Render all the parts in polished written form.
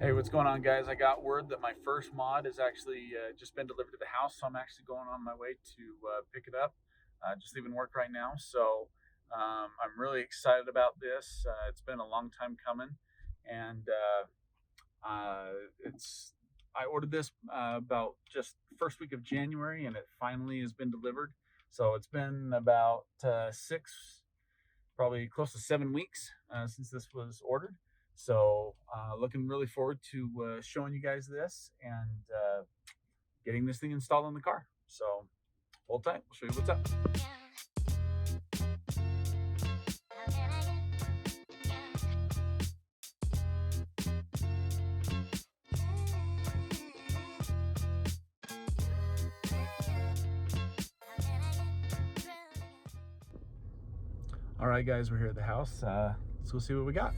Hey, what's going on, guys? I got word that my first mod has actually just been delivered to the house, so I'm actually going on my way to pick it up. Just leaving work right now, so I'm really excited about this. It's been a long time coming, and it's I ordered this about just first week of January, and it finally has been delivered. So it's been about probably close to 7 weeks since this was ordered. So looking really forward to showing you guys this and getting this thing installed on the car. So hold tight, we'll show you what's up. All right, guys, we're here at the house. Let's go see what we got.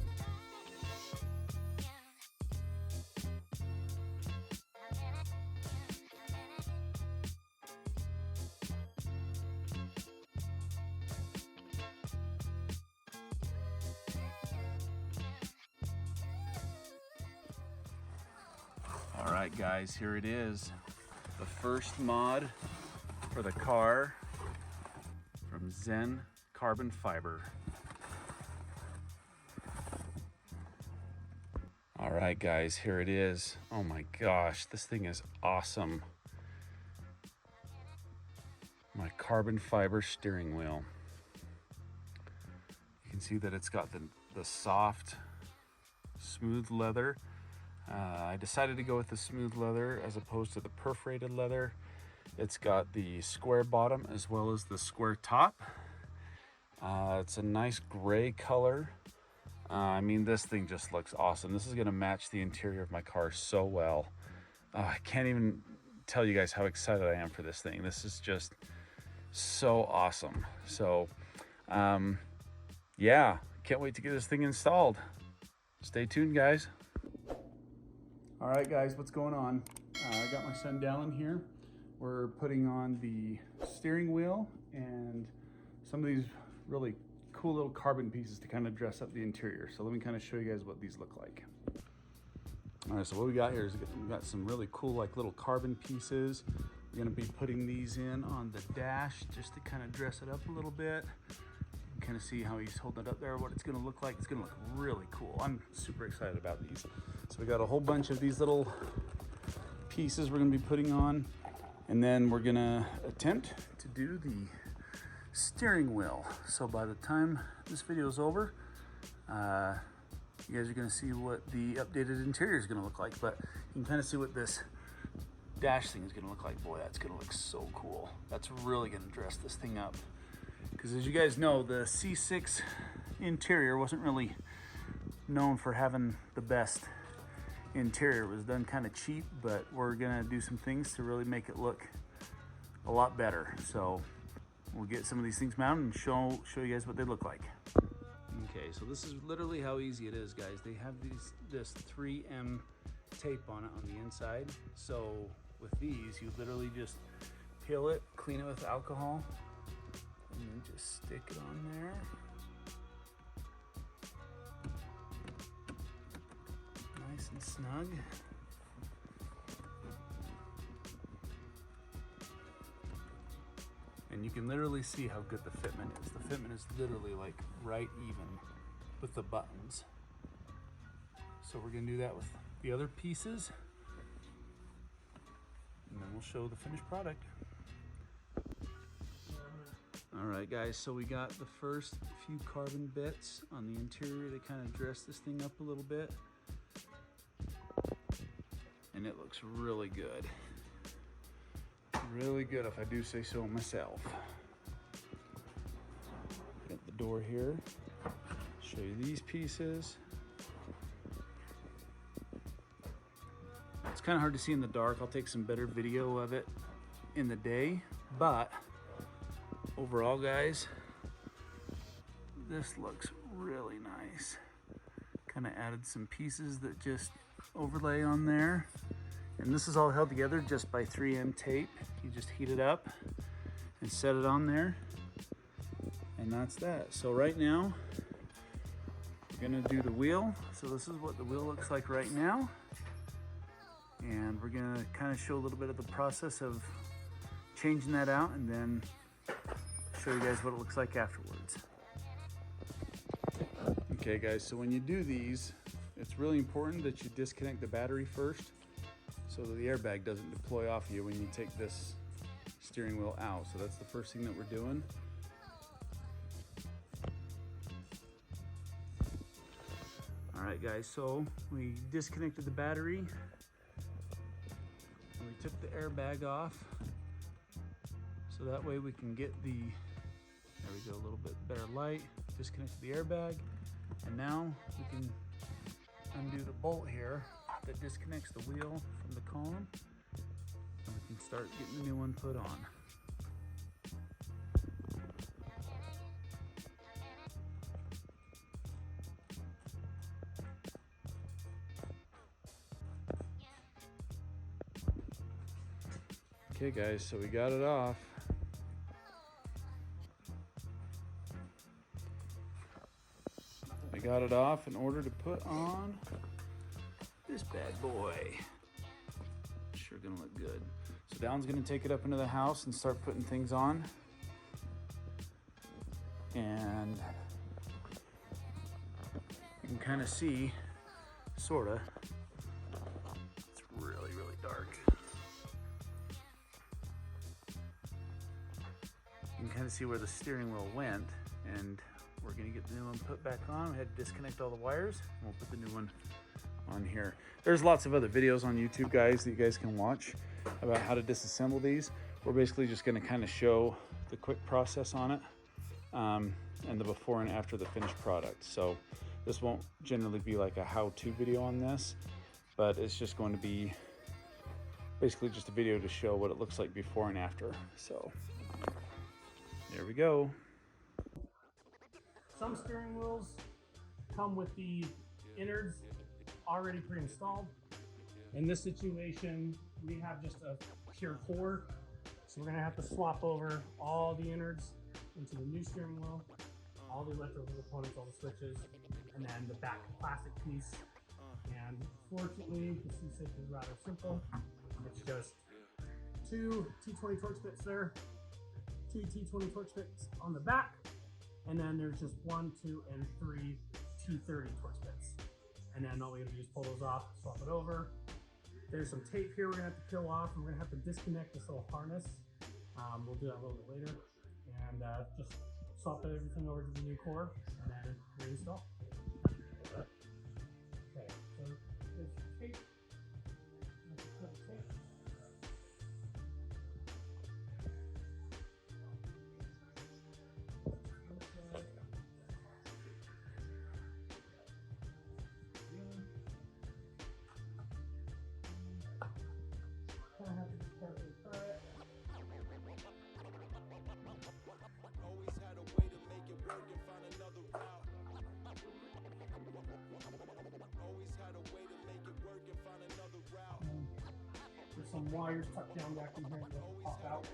All right, guys, here it is. The first mod for the car from Zen Carbon Fiber. All right, guys, here it is. Oh my gosh, this thing is awesome. My carbon fiber steering wheel. You can see that it's got the soft, smooth leather. I decided to go with the smooth leather as opposed to the perforated leather. It's got the square bottom as well as the square top. It's a nice gray color. I mean, this thing just looks awesome. This is gonna match the interior of my car so well. I can't even tell you guys how excited I am for this thing. This is just so awesome. So, yeah, can't wait to get this thing installed. Stay tuned, guys. All right, guys, what's going on? I got my son Dallin here. We're putting on the steering wheel and some of these really cool little carbon pieces to kind of dress up the interior. So let me kind of show you guys what these look like. All right, so what we got here is we got some really cool like little carbon pieces. We're gonna be putting these in on the dash just to kind of dress it up a little bit. Kind of see how he's holding it up there, what it's gonna look like. It's gonna look really cool. I'm super excited about these. So we got a whole bunch of these little pieces we're gonna be putting on, and then we're gonna attempt to do the steering wheel. So by the time this video is over, you guys are gonna see what the updated interior is gonna look like, but you can kind of see what this dash thing is gonna look like. Boy, that's gonna look so cool. That's really gonna dress this thing up. Because as you guys know, the C6 interior wasn't really known for having the best interior. It was done kind of cheap, but we're gonna do some things to really make it look a lot better. So we'll get some of these things mounted and show you guys what they look like. Okay, so this is literally how easy it is, guys. They have this 3M tape on it on the inside. So with these, you literally just peel it, clean it with alcohol, and then just stick it on there. Nice and snug. And you can literally see how good the fitment is. The fitment is literally like right even with the buttons. So we're gonna do that with the other pieces, and then we'll show the finished product. All right, guys, so we got the first few carbon bits on the interior to kind of dress this thing up a little bit. And it looks really good. Really good, if I do say so myself. Got the door here. Show you these pieces. It's kind of hard to see in the dark. I'll take some better video of it in the day, but overall, guys, this looks really nice. Kind of added some pieces that just overlay on there. And this is all held together just by 3M tape. You just heat it up and set it on there. And that's that. So right now, we're Gonna do the wheel. So this is what the wheel looks like right now. And we're gonna kind of show a little bit of the process of changing that out and then show you guys what it looks like afterwards. Okay guys, so when you do these, it's really important that you disconnect the battery first so that the airbag doesn't deploy off you when you take this steering wheel out. So that's the first thing that we're doing. All right guys, so we disconnected the battery and we took the airbag off. So that way we can get the, there we go, a little bit better light, disconnected the airbag. And now we can undo the bolt here that disconnects the wheel from the column. And we can start getting the new one put on. Okay guys, so we got it off. We got it off in order to put on this bad boy. Sure gonna look good. So Dallyn's gonna take it up into the house and start putting things on. And you can kind of see, sorta, it's really, really dark. You can kind of see where the steering wheel went, and we're gonna get the new one put back on. We had to disconnect all the wires, and we'll put the new one on here. There's lots of other videos on YouTube, guys, that you guys can watch about how to disassemble these. We're basically just gonna kind of show the quick process on it, and the before and after the finished product. So this won't generally be like a how-to video on this, but it's just going to be basically just a video to show what it looks like before and after. So there we go. Some steering wheels come with the innards already pre-installed. In this situation, we have just a pure core. So we're gonna have to swap over all the innards into the new steering wheel, all the electrical components, all the switches, and then the back plastic piece. And fortunately, the C6 is rather simple. It's just two T20 torque bits there, two T20 torque bits on the back, and then there's just 1, 2, and 3 T30 torque bits. And then all we have to do is pull those off, swap it over. There's some tape here we're gonna have to peel off, and we're gonna have to disconnect this little harness. We'll do that a little bit later. And just swap everything over to the new core, and then reinstall. Okay, so there's tape. There's some wires tucked down back in here that pop out.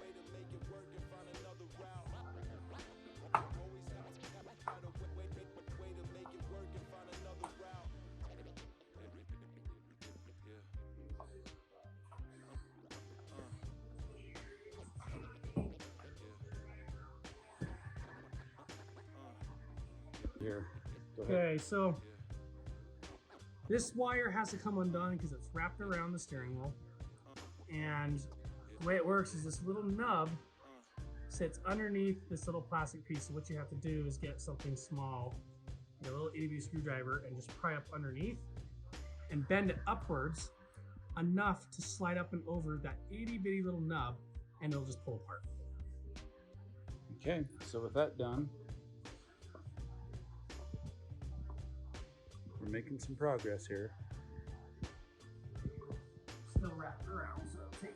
Here, go ahead. Okay, so this wire has to come undone because it's wrapped around the steering wheel. And the way it works is this little nub sits underneath this little plastic piece. So what you have to do is get something small, a little itty-bitty screwdriver, and just pry up underneath and bend it upwards enough to slide up and over that itty-bitty little nub, and it'll just pull apart. Okay, so with that done, we're making some progress here. Still wrapped around, so take it.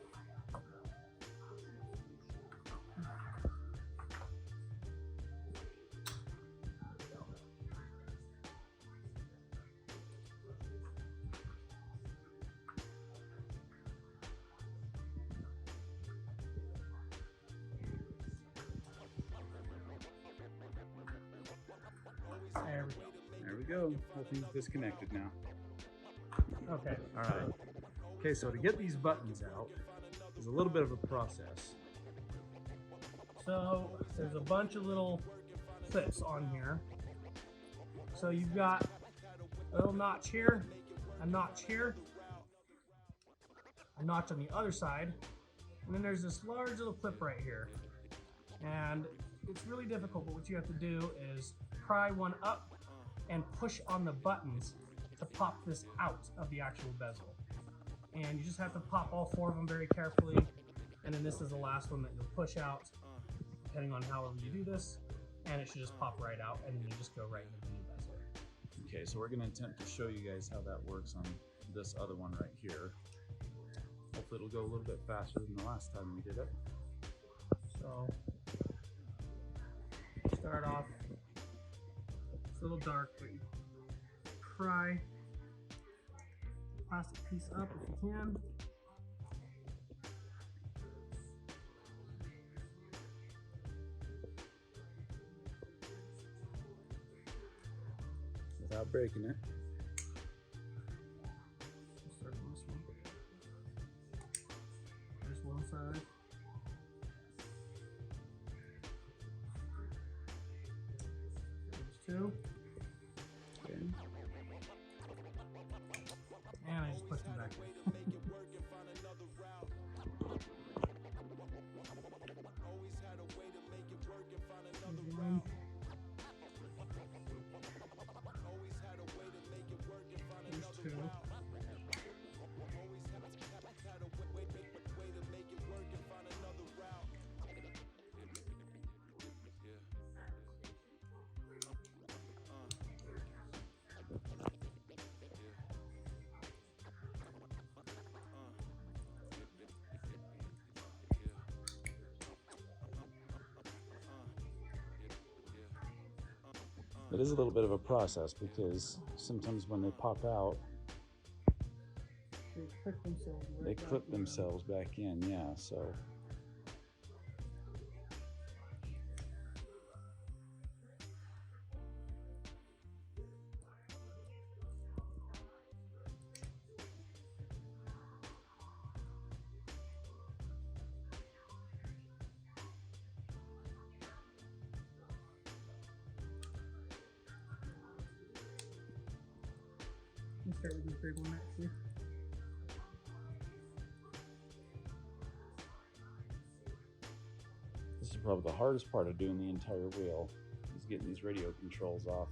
There we go. Whole thing's disconnected now. Okay. All right. Okay, so to get these buttons out is a little bit of a process. So there's a bunch of little clips on here. So you've got a little notch here, a notch here, a notch on the other side, and then there's this large little clip right here. And it's really difficult, but what you have to do is pry one up and push on the buttons to pop this out of the actual bezel. And you just have to pop all 4 of them very carefully, and then this is the last one that you'll push out, depending on however you do this, and it should just pop right out, and then you just go right into the new bezel. Okay, so we're going to attempt to show you guys how that works on this other one right here. Hopefully it'll go a little bit faster than the last time we did it. So start off, it's a little dark, but you pry the plastic piece up if you can. Without breaking it. Start on this one. There's one side. There's 2. Okay. And I just pushed them back in. There's one. There's 2. It is a little bit of a process because sometimes when they pop out, They clip themselves right they back clip in. themselves back in, yeah, so. Let's start with this big one actually. This is probably the hardest part of doing the entire wheel, is getting these radio controls off.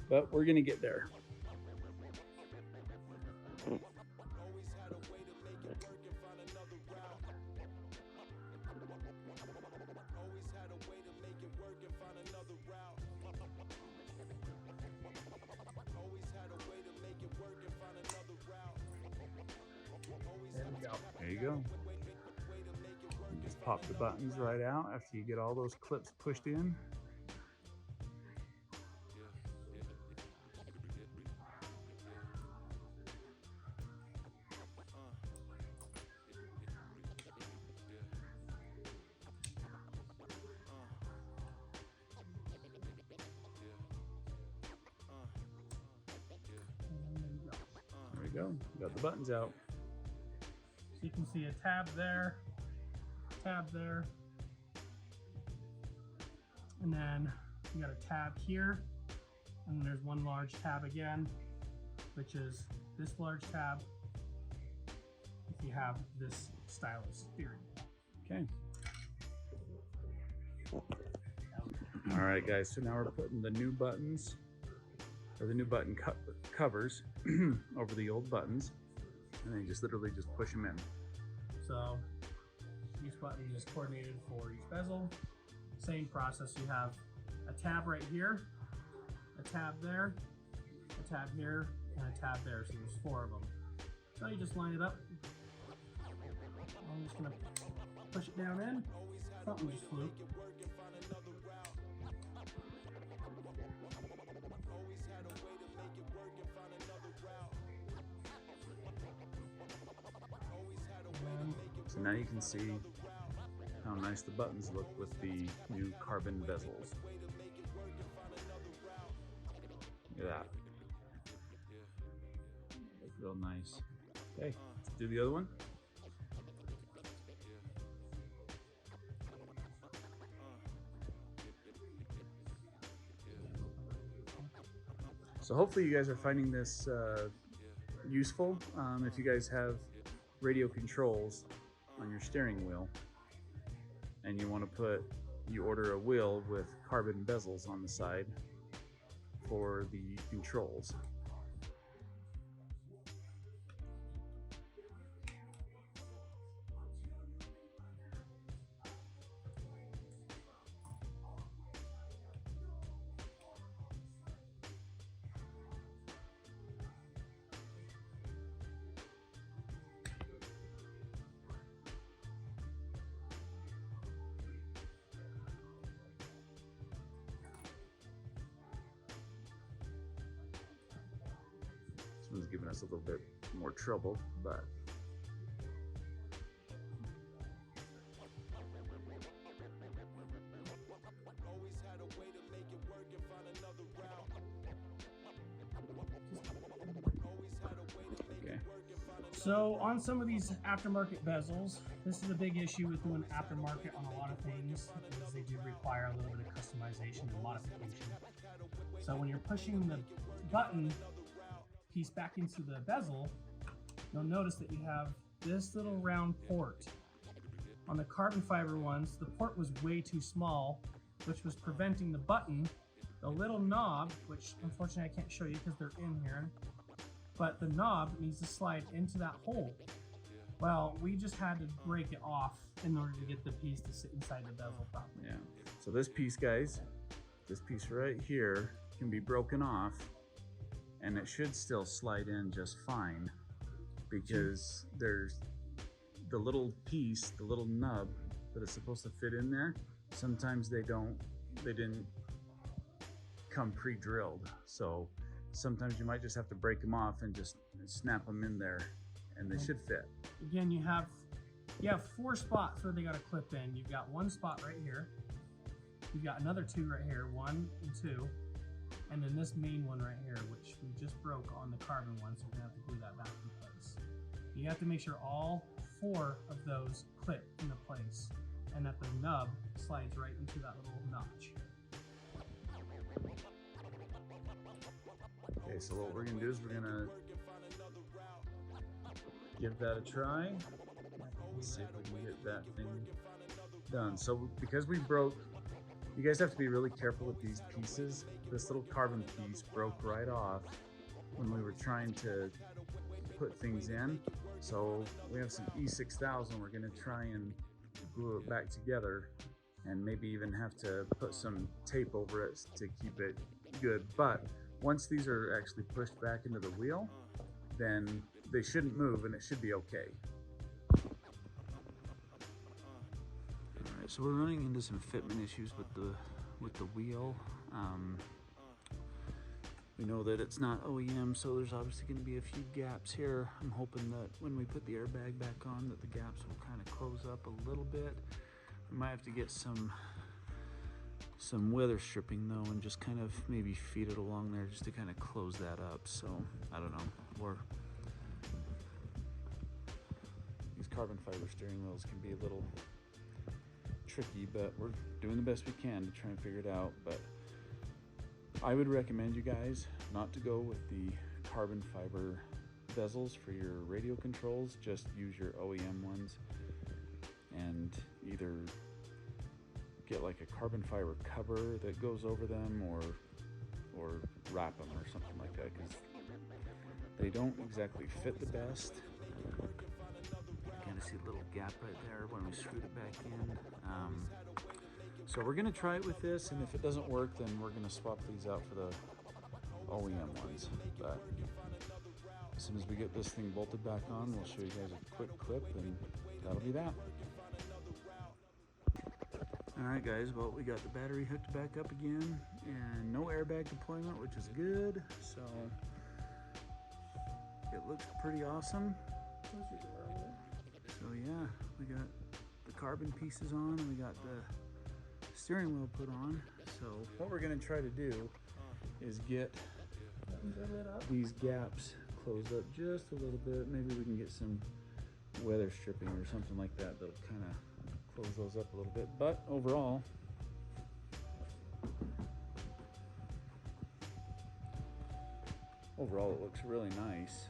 But we're gonna get there. There we go. There you go. You just pop the buttons right out after you get all those clips pushed in. There we go. Got the buttons out. So you can see a tab there, and then you got a tab here, and then there's one large tab again, which is this large tab if you have this style of steering. Okay. All right, guys, so now we're putting the new buttons, or the new button covers over the old buttons, and then you just literally just push them in. So each button is coordinated for each bezel. Same process, you have a tab right here, a tab there, a tab here, and a tab there, so there's 4 of them. So you just line it up. I'm just gonna push it down in. Something just flew. So now you can see how nice the buttons look with the new carbon bezels. Look at that. That's real nice. Okay, let's do the other one. So hopefully you guys are finding this useful. If you guys have radio controls on your steering wheel and you want to you order a wheel with carbon bezels on the side for the controls. This one's giving us a little bit more trouble, but okay. So on some of these aftermarket bezels, this is a big issue with doing aftermarket on a lot of things, because they do require a little bit of customization and modification. So when you're pushing the button piece back into the bezel, you'll notice that you have this little round port. On the carbon fiber ones, the port was way too small, which was preventing the button, the little knob, which unfortunately I can't show you because they're in here, but the knob needs to slide into that hole. Well, we just had to break it off in order to get the piece to sit inside the bezel properly. Yeah, so this piece, guys, this piece right here can be broken off and it should still slide in just fine, because there's the little piece, the little nub that is supposed to fit in there. Sometimes they didn't come pre-drilled. So sometimes you might just have to break them off and just snap them in there and they should fit. Again, you have 4 spots where they got to clip in. You've got one spot right here. You've got another 2 right here, 1 and 2. And then this main one right here, which we just broke on the carbon one, so we're gonna have to glue that back in place. You have to make sure all 4 of those clip into place and that the nub slides right into that little notch. Okay, so what we're gonna do is we're gonna give that a try. Let's see if we can get that thing done. So because we broke, you guys have to be really careful with these pieces. This little carbon piece broke right off when we were trying to put things in. So we have some E6000, we're gonna try and glue it back together and maybe even have to put some tape over it to keep it good. But once these are actually pushed back into the wheel, then they shouldn't move and it should be okay. Alright, so we're running into some fitment issues with the wheel. We know that it's not OEM, so there's obviously going to be a few gaps here. I'm hoping that when we put the airbag back on that the gaps will kind of close up a little bit. We might have to get some weather stripping though and just kind of maybe feed it along there just to kind of close that up. So I don't know, these carbon fiber steering wheels can be a little tricky, but we're doing the best we can to try and figure it out. But I would recommend you guys not to go with the carbon fiber bezels for your radio controls. Just use your OEM ones and either get like a carbon fiber cover that goes over them or wrap them or something like that, because they don't exactly fit the best. Kind of see a little gap right there when we screwed it back in. So we're gonna try it with this, and if it doesn't work, then we're gonna swap these out for the OEM ones. But as soon as we get this thing bolted back on, we'll show you guys a quick clip, and that'll be that. All right, guys, well, we got the battery hooked back up again, and no airbag deployment, which is good. So it looks pretty awesome. So yeah, we got the carbon pieces on, and we got the steering wheel put on. So what we're gonna try to do is get these gaps closed up just a little bit. Maybe we can get some weather stripping or something like that that'll kind of close those up a little bit. But overall, it looks really nice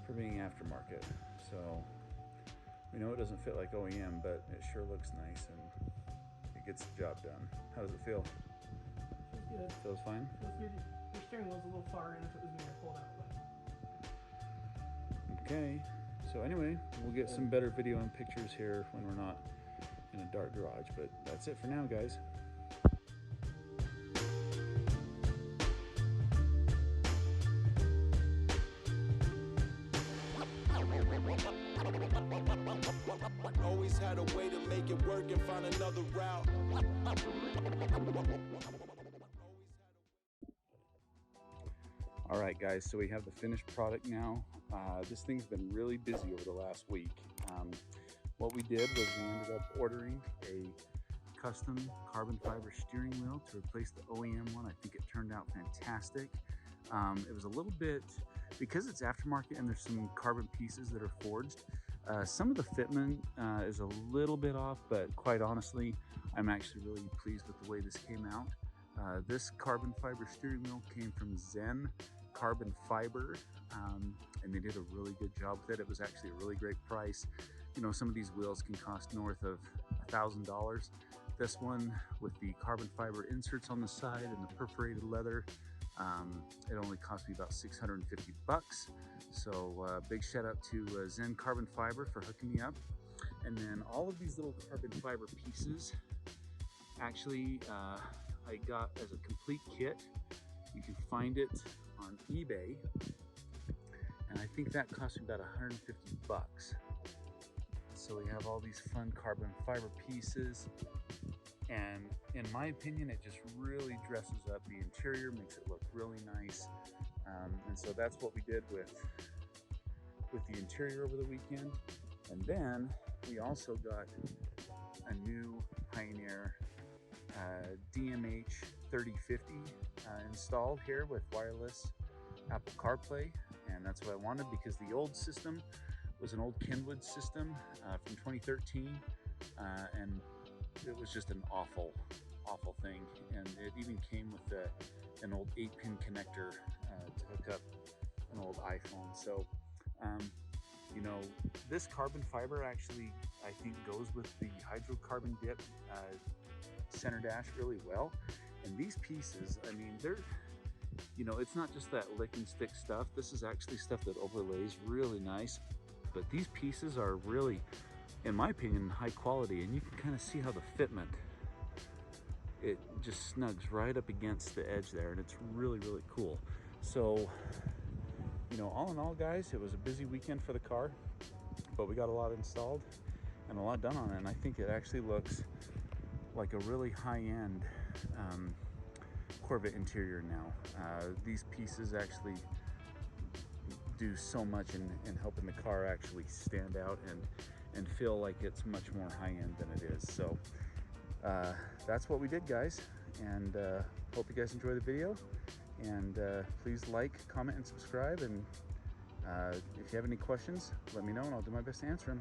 for being aftermarket. So we know it doesn't fit like OEM, but it sure looks nice and it gets the job done. How does it feel? Feels good. Feels fine? Feels good. Your steering wheel's a little far in if it was being pulled out. But... Okay. So anyway, we'll get some better video and pictures here when we're not in a dark garage. But that's it for now, guys. Always had a way to make it work and find another route. All right, guys, so we have the finished product now. This thing's been really busy over the last week. What we did was we ended up ordering a custom carbon fiber steering wheel to replace the OEM one. I think it turned out fantastic. It was a little bit, because it's aftermarket and there's some carbon pieces that are forged, some of the fitment is a little bit off, but quite honestly, I'm actually really pleased with the way this came out. This carbon fiber steering wheel came from Zen Carbon Fiber, and they did a really good job with it. It was actually a really great price. You know, some of these wheels can cost north of $1,000. This one, with the carbon fiber inserts on the side and the perforated leather, it only cost me about 650 bucks. So big shout out to Zen Carbon Fiber for hooking me up. And then all of these little carbon fiber pieces, actually I got as a complete kit. You can find it on eBay, and I think that cost me about 150 bucks. So we have all these fun carbon fiber pieces, and in my opinion, it just really dresses up the interior, makes it look really nice. And so that's what we did with the interior over the weekend. And then we also got a new Pioneer DMH 3050 installed here with wireless Apple CarPlay, and that's what I wanted because the old system was an old Kenwood system from 2013, and it was just an awful thing, and it even came with an old 8-pin connector to hook up an old iPhone. So you know, this carbon fiber actually I think goes with the hydrocarbon dip center dash really well. And these pieces, I mean, they're, you know, it's not just that lick and stick stuff. This is actually stuff that overlays really nice. But these pieces are really, in my opinion, high quality, and you can kind of see how the fitment, it just snugs right up against the edge there, and it's really, really cool. So, you know, all in all, guys, it was a busy weekend for the car, but we got a lot installed and a lot done on it, and I think it actually looks like a really high-end Corvette interior now. These pieces actually do so much in helping the car actually stand out and feel like it's much more high-end than it is. So that's what we did, guys, and hope you guys enjoy the video, and please like, comment, and subscribe, and if you have any questions, let me know and I'll do my best to answer them.